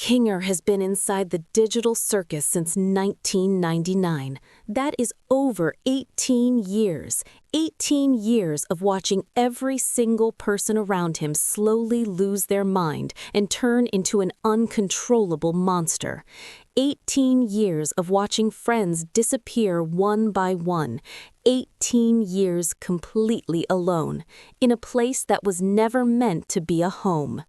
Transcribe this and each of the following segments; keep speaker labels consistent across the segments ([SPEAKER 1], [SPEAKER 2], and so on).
[SPEAKER 1] Kinger has been inside the Digital Circus since 1999. That is over 18 years. 18 years of watching every single person around him slowly lose their mind and turn into an uncontrollable monster. 18 years of watching friends disappear one by one. 18 years completely alone, in a place that was never meant to be a home.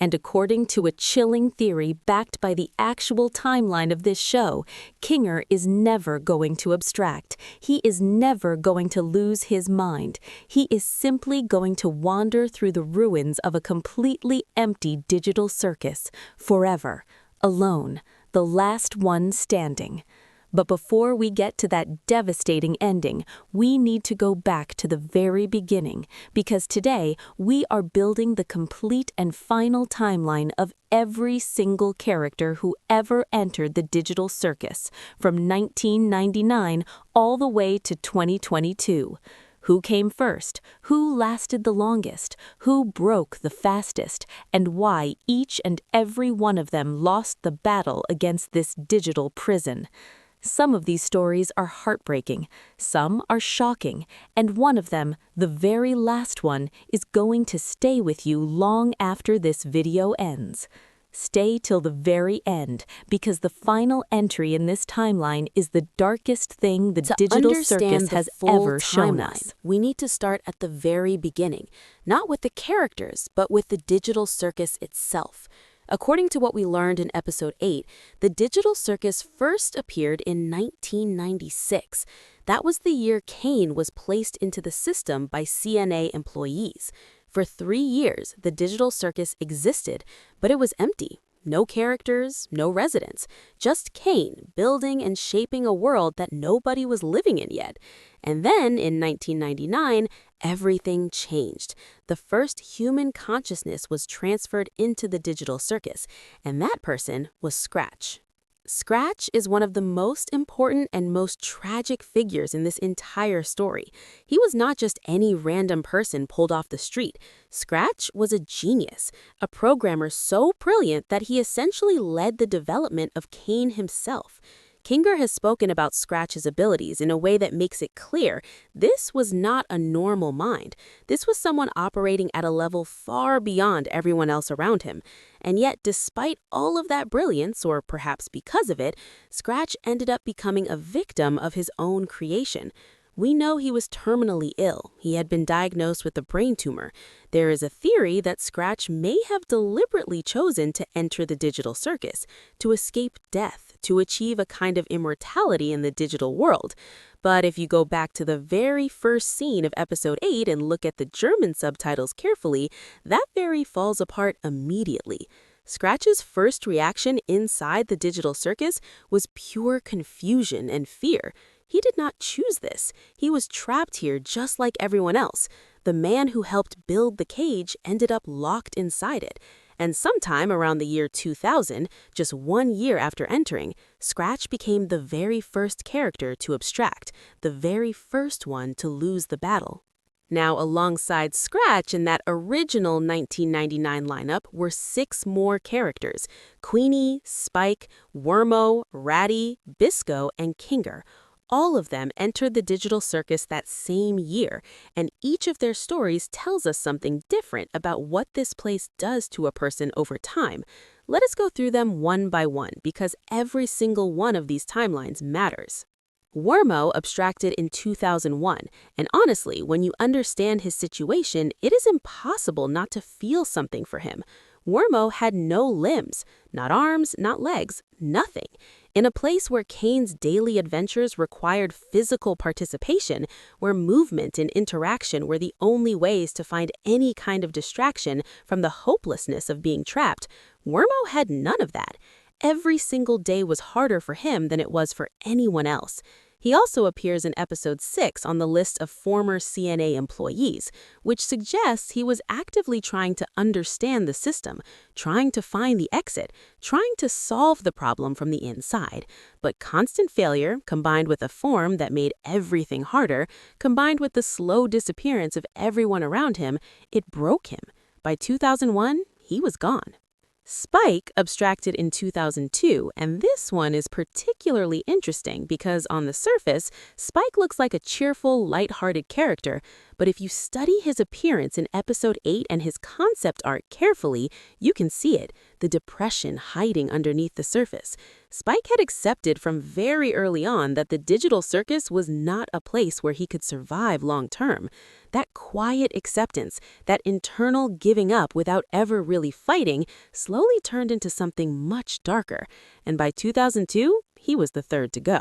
[SPEAKER 1] And according to a chilling theory backed by the actual timeline of this show, Kinger is never going to abstract. He is never going to lose his mind. He is simply going to wander through the ruins of a completely empty digital circus, forever, alone, the last one standing. But before we get to that devastating ending, we need to go back to the very beginning, because today we are building the complete and final timeline of every single character who ever entered the Digital Circus, from 1999 all the way to 2022. Who came first? Who lasted the longest? Who broke the fastest? And why each and every one of them lost the battle against this digital prison? Some of these stories are heartbreaking, some are shocking, and one of them, the very last one, is going to stay with you long after this video ends. Stay till the very end, because the final entry in this timeline is the darkest thing the Digital Circus has ever shown us.
[SPEAKER 2] We need to start at the very beginning, not with the characters, but with the Digital Circus itself. According to what we learned in Episode 8, the Digital Circus first appeared in 1996. That was the year Kane was placed into the system by CNA employees. For 3 years, the Digital Circus existed, but it was empty. No characters, no residents, just Kane building and shaping a world that nobody was living in yet. And then, in 1999, everything changed. The first human consciousness was transferred into the Digital Circus, and that person was Scratch. Scratch is one of the most important and most tragic figures in this entire story. He was not just any random person pulled off the street. Scratch was a genius, a programmer so brilliant that he essentially led the development of Kane himself. Kinger has spoken about Scratch's abilities in a way that makes it clear this was not a normal mind. This was someone operating at a level far beyond everyone else around him. And yet, despite all of that brilliance, or perhaps because of it, Scratch ended up becoming a victim of his own creation. We know he was terminally ill. He had been diagnosed with a brain tumor. There is a theory that Scratch may have deliberately chosen to enter the Digital Circus, to escape death, to achieve a kind of immortality in the digital world. But if you go back to the very first scene of Episode 8 and look at the German subtitles carefully, that theory falls apart immediately. Scratch's first reaction inside the Digital Circus was pure confusion and fear. He did not choose this. He was trapped here just like everyone else. The man who helped build the cage ended up locked inside it. And sometime around the year 2000, just 1 year after entering, Scratch became the very first character to abstract, the very first one to lose the battle. Now, alongside Scratch in that original 1999 lineup were 6 more characters: Queenie, Spike, Wormo, Ratty, Bisco, and Kinger. All of them entered the Digital Circus that same year, and each of their stories tells us something different about what this place does to a person over time. Let us go through them one by one, because every single one of these timelines matters. Wormo abstracted in 2001, and honestly, when you understand his situation, it is impossible not to feel something for him. Wormo had no limbs, not arms, not legs, nothing. In a place where Kane's daily adventures required physical participation, where movement and interaction were the only ways to find any kind of distraction from the hopelessness of being trapped, Wormo had none of that. Every single day was harder for him than it was for anyone else. He also appears in Episode 6 on the list of former CNA employees, which suggests he was actively trying to understand the system, trying to find the exit, trying to solve the problem from the inside. But constant failure, combined with a form that made everything harder, combined with the slow disappearance of everyone around him, it broke him. By 2001, he was gone. Spike abstracted in 2002, and this one is particularly interesting because on the surface, Spike looks like a cheerful, lighthearted character, but if you study his appearance in episode 8 and his concept art carefully, you can see it, the depression hiding underneath the surface. Spike had accepted from very early on that the digital circus was not a place where he could survive long term. That quiet acceptance, that internal giving up without ever really fighting, slowly turned into something much darker, and by 2002, he was the third to go.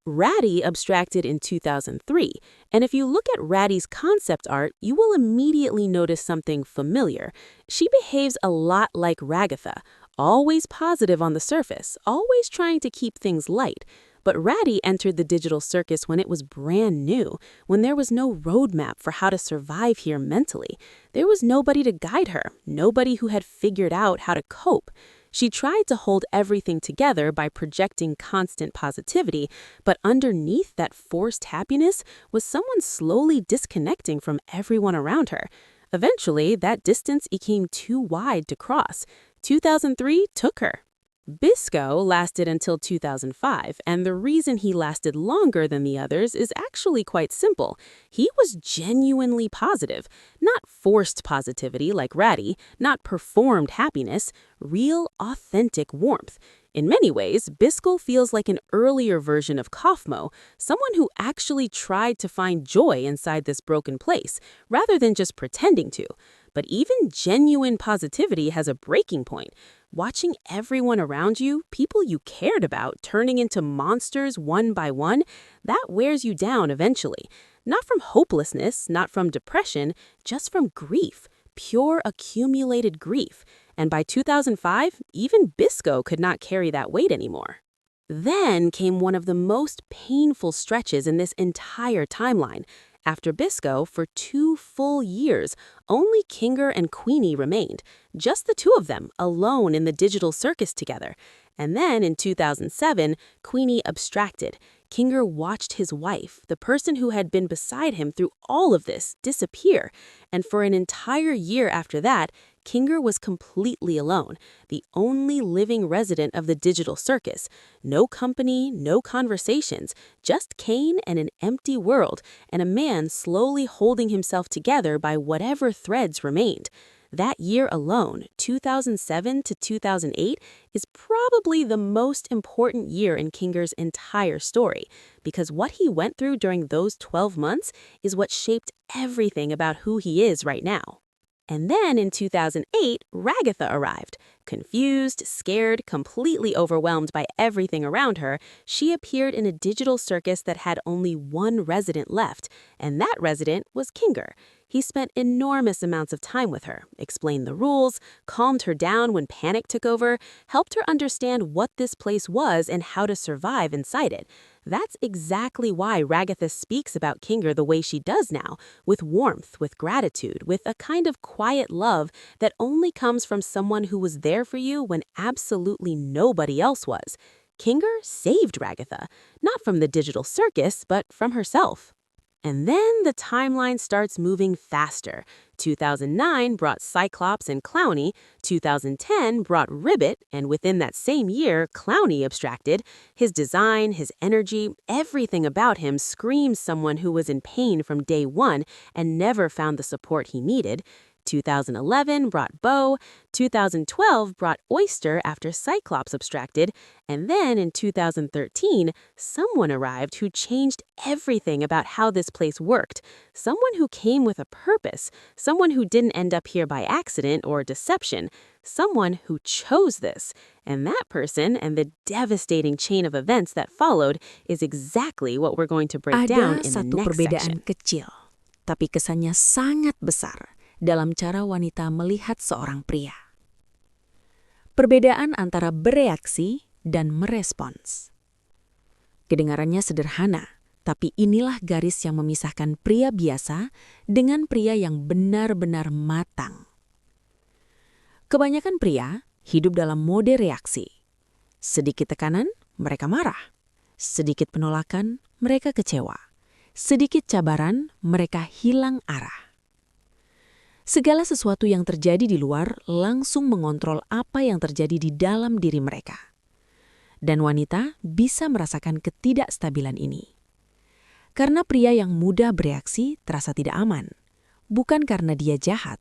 [SPEAKER 2] Ratty abstracted in 2003, and if you look at Ratty's concept art, you will immediately notice something familiar. She behaves a lot like Ragatha, always positive on the surface, always trying to keep things light. But Ratty entered the digital circus when it was brand new, when there was no roadmap for how to survive here mentally. There was nobody to guide her, nobody who had figured out how to cope. She tried to hold everything together by projecting constant positivity, but underneath that forced happiness was someone slowly disconnecting from everyone around her. Eventually, that distance became too wide to cross. 2003 took her. Bisco lasted until 2005, and the reason he lasted longer than the others is actually quite simple. He was genuinely positive, not forced positivity like Ratty, not performed happiness, real, authentic warmth. In many ways, Bisco feels like an earlier version of Kofmo, someone who actually tried to find joy inside this broken place, rather than just pretending to. But even genuine positivity has a breaking point. Watching everyone around you, people you cared about, turning into monsters one by one, that wears you down eventually. Not from hopelessness, not from depression, just from grief, pure accumulated grief. And by 2005, even Bisco could not carry that weight anymore. Then came one of the most painful stretches in this entire timeline. After Bisco, for 2 full years, only Kinger and Queenie remained, just the two of them, alone in the digital circus together. And then in 2007, Queenie abstracted. Kinger watched his wife, the person who had been beside him through all of this, disappear. And for an entire year after that, Kinger was completely alone, the only living resident of the digital circus. No company, no conversations, just Kane and an empty world, and a man slowly holding himself together by whatever threads remained. That year alone, 2007 to 2008, is probably the most important year in Kinger's entire story, because what he went through during those 12 months is what shaped everything about who he is right now. And then in 2008, Ragatha arrived. Confused, scared, completely overwhelmed by everything around her, she appeared in a digital circus that had only one resident left, and that resident was Kinger. He spent enormous amounts of time with her, explained the rules, calmed her down when panic took over, helped her understand what this place was and how to survive inside it. That's exactly why Ragatha speaks about Kinger the way she does now, with warmth, with gratitude, with a kind of quiet love that only comes from someone who was there for you when absolutely nobody else was. Kinger saved Ragatha, not from the digital circus, but from herself. And then the timeline starts moving faster. 2009 brought Cyclops and Clowny, 2010 brought Ribbit, and within that same year, Clowny abstracted. His design, his energy, everything about him screams someone who was in pain from day one and never found the support he needed. 2011 brought Bo, 2012 brought Oyster after Cyclops abstracted, and then in 2013, someone arrived who changed everything about how this place worked. Someone who came with a purpose, someone who didn't end up here by accident or deception, someone who chose this. And that person and the devastating chain of events that followed is exactly what we're going to break down in the next section.
[SPEAKER 3] Ada satu perbedaan kecil, tapi kesannya sangat besar dalam cara wanita melihat seorang pria. Perbedaan antara bereaksi dan merespons. Kedengarannya sederhana, tapi inilah garis yang memisahkan pria biasa dengan pria yang benar-benar matang. Kebanyakan pria hidup dalam mode reaksi. Sedikit tekanan, mereka marah. Sedikit penolakan, mereka kecewa. Sedikit cabaran, mereka hilang arah. Segala sesuatu yang terjadi di luar langsung mengontrol apa yang terjadi di dalam diri mereka. Dan wanita bisa merasakan ketidakstabilan ini. Karena pria yang mudah bereaksi terasa tidak aman, bukan karena dia jahat,